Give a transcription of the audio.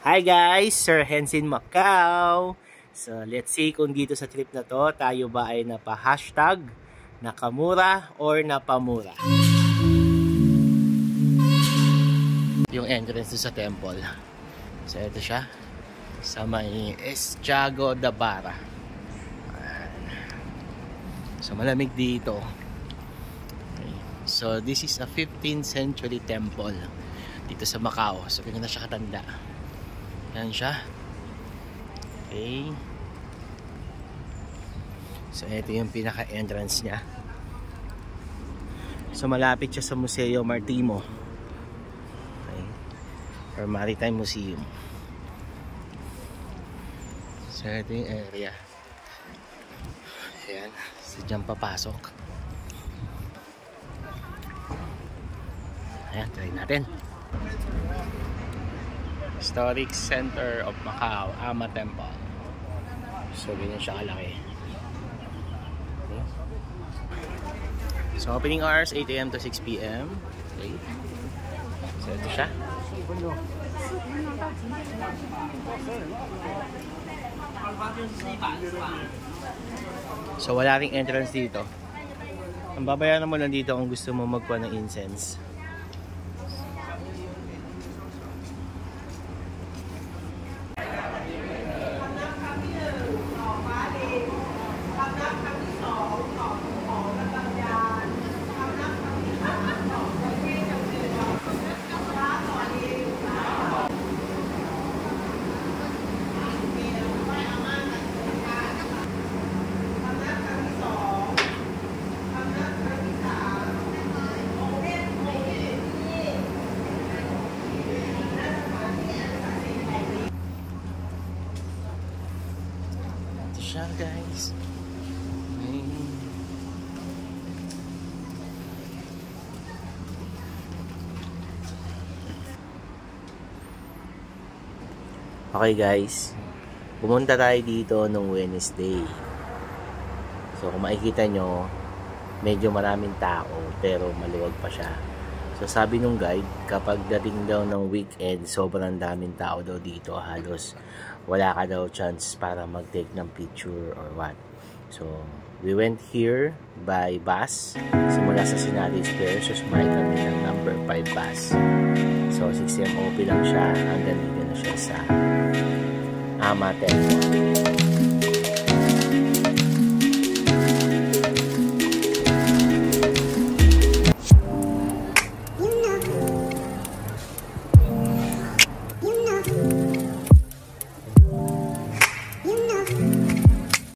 Hi guys, Sir Hensin Macau. So let's see kung dito sa trip na to tayo ba ay napa-hashtag, nakamura or napamura. Yung entrance sa temple. So ito siya sa may Estiago da Bara. So malamig dito. Okay. So this is a 15th century temple dito sa Macau. So ganyan na siya katanda. Yan siya. Okay. So ito yung pinaka-entrance niya. So malapit siya sa Museo Marítimo. Okay. Or Maritime Museum. So ito yung area. Ayan. So dyan papasok. Ayan, try natin. Historic Center of Macau, Ama Temple. So, ganyan siya kalaki. Okay. So, opening hours 8 AM to 6 PM. Okay. So, ito siya. So, wala ring entrance dito. Ang babayaran mo lang dito kung gusto mo magkuha ng incense. Siya guys. Okay guys, pumunta tayo dito nung Wednesday. So kung makikita nyo, medyo maraming tao pero maluwag pa siya. So sabi nung guide, kapag dating daw ng weekend, sobrang daming tao daw dito. Halos wala ka daw chance para mag-take ng picture or what. So we went here by bus. Simula sa Sinali Square, so sumakay kami ng number 5 bus. So 6 AM open lang siya, hanggang dito na siya sa Ama Temple.